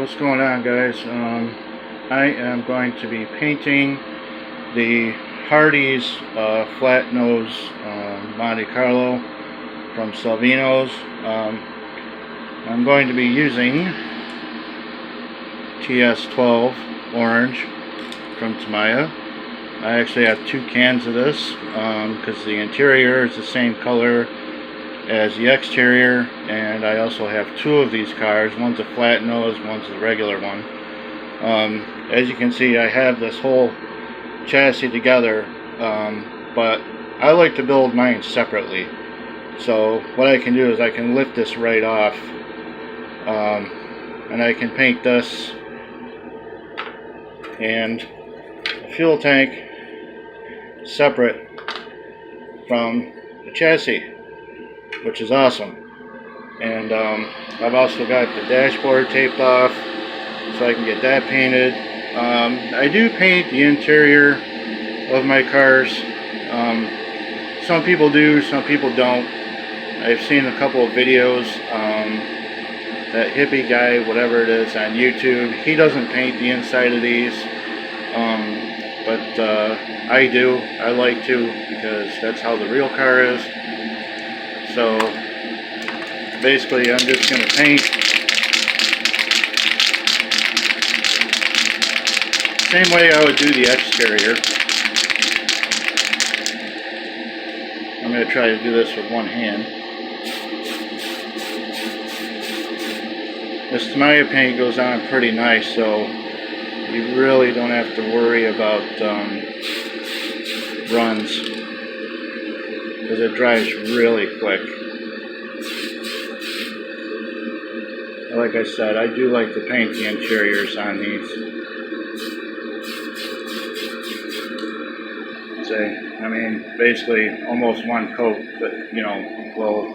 What's going on, guys? I am going to be painting the Hardees flat nose Monte Carlo from Salvino's. I'm going to be using TS12 orange from Tamaya. I actually have 2 cans of this because the interior is the same color as the exterior, and I also have 2 of these cars. One's a flat nose, one's a regular one. As you can see, I have this whole chassis together, but I like to build mine separately. So what I can do is I can lift this right off, and I can paint this and the fuel tank separate from the chassis, which is awesome. And I've also got the dashboard taped off so I can get that painted. I do paint the interior of my cars. Some people do, some people don't. I've seen a couple of videos, that hippie guy, whatever it is, on YouTube. He doesn't paint the inside of these, but I do. I like to, because that's how the real car is. So basically I'm just going to paint same way I would do the exterior. I'm going to try to do this with one hand. This Tamaya paint goes on pretty nice, so you really don't have to worry about runs, because it dries really quick. Like I said, I do like to paint the interiors on these. I mean, basically almost one coat, but you know, will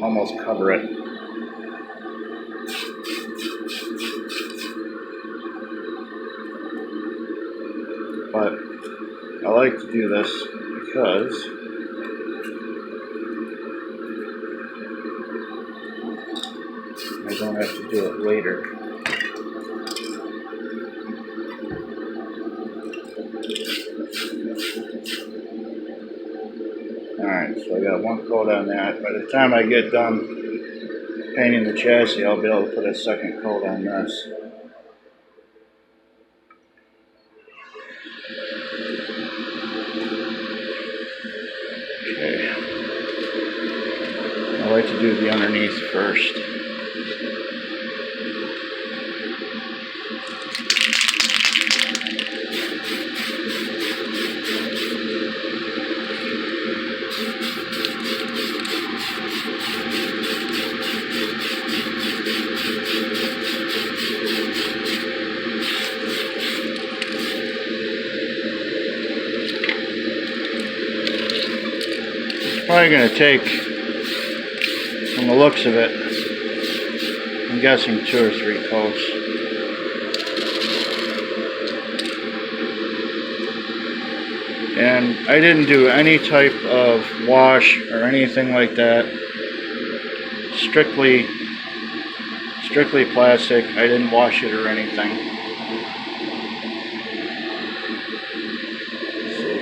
almost cover it. But I like to do this because I don't have to do it later. Alright, so I got one coat on that. By the time I get done painting the chassis, I'll be able to put a second coat on this. Okay. I like to do the underneath first. Probably going to take, from the looks of it, I'm guessing 2 or 3 coats. And I didn't do any type of wash or anything like that. Strictly plastic. I didn't wash it or anything. Let's see,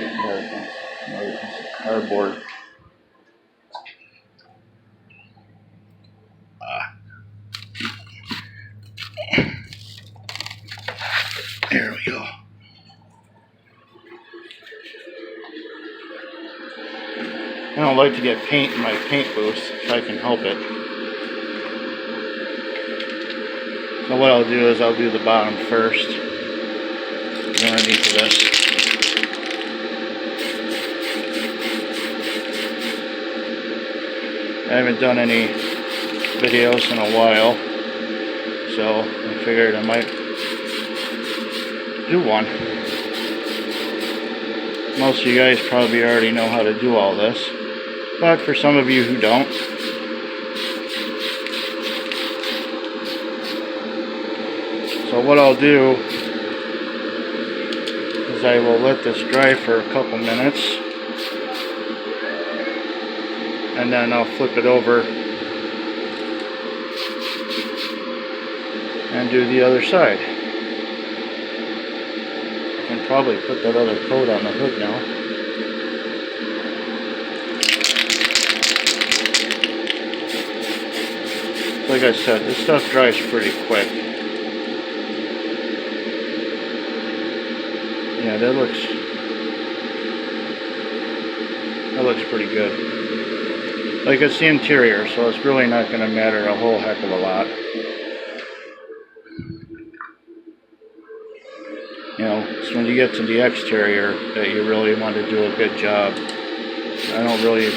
another piece of cardboard. There we go. I don't like to get paint in my paint booth if I can help it. So what I'll do is I'll do the bottom first, underneath of this. I haven't done any videos in a while, so I figured I might do one. Most of you guys probably already know how to do all this, but for some of you who don't, so what I'll do is I will let this dry for a couple minutes, and then I'll flip it over and do the other side. I can probably put that other coat on the hood now. Like I said, this stuff dries pretty quick. Yeah, that looks pretty good. Like, it's the interior, so it's really not going to matter a whole heck of a lot. You know, it's when you get to the exterior that you really want to do a good job. I don't really,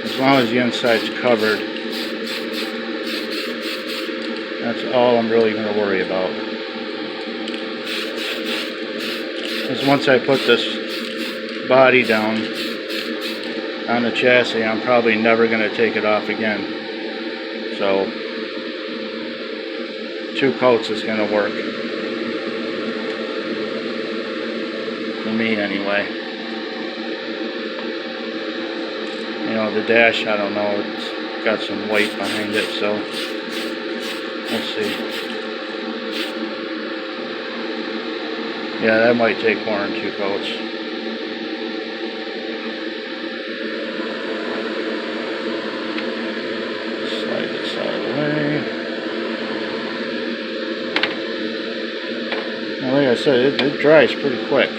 as long as the inside's covered, that's all I'm really going to worry about. Because once I put this body down on the chassis, I'm probably never going to take it off again. So 2 coats is going to work. For me anyway. You know, the dash, I don't know, it's got some weight behind it, so let's see. Yeah, that might take more than 2 coats. Slide this out of the way. Now, like I said, it dries pretty quick.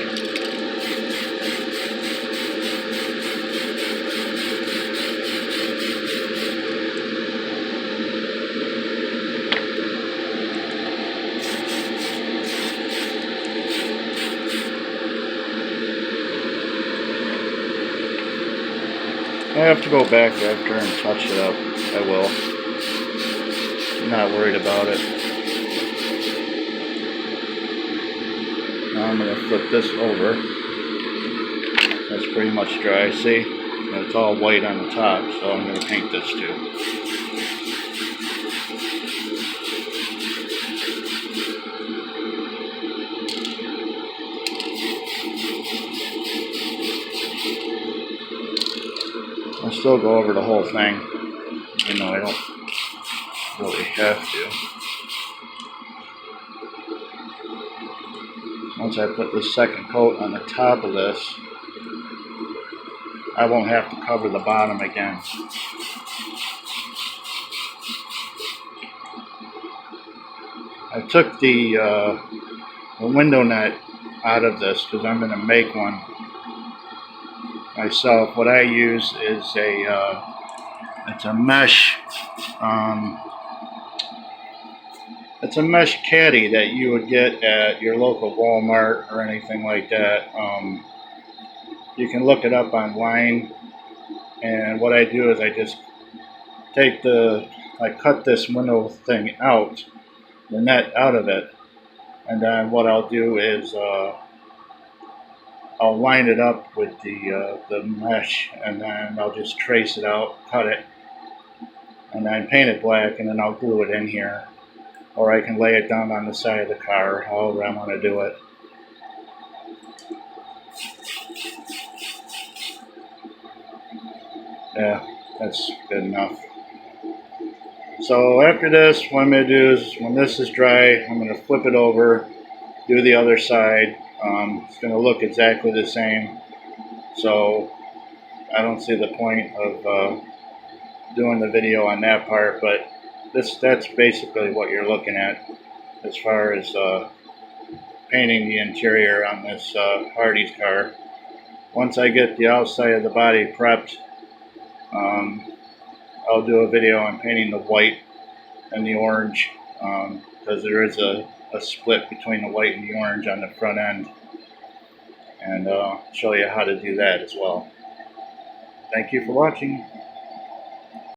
I have to go back after and touch it up. I will. I'm not worried about it. Now I'm going to flip this over. That's pretty much dry. See? And it's all white on the top, so I'm going to paint this too. I'll still go over the whole thing, even though I don't really have to. Once I put this second coat on the top of this, I won't have to cover the bottom again. I took the window net out of this because I'm going to make one myself. What I use is it's a mesh it's a mesh caddy that you would get at your local Walmart or anything like that. You can look it up online, and what I do is I just take I cut this window thing out, the net out of it, and then what I'll do is I'll line it up with the mesh, and then I'll just trace it out, cut it, and then paint it black, and then I'll glue it in here. Or I can lay it down on the side of the car, however I want to do it. Yeah, that's good enough. So after this, what I'm going to do is, when this is dry, I'm going to flip it over, do the other side. It's going to look exactly the same, so I don't see the point of doing the video on that part, but that's basically what you're looking at as far as painting the interior on this Hardees car. Once I get the outside of the body prepped, I'll do a video on painting the white and the orange, because there is a split between the white and the orange on the front end, and show you how to do that as well. Thank you for watching.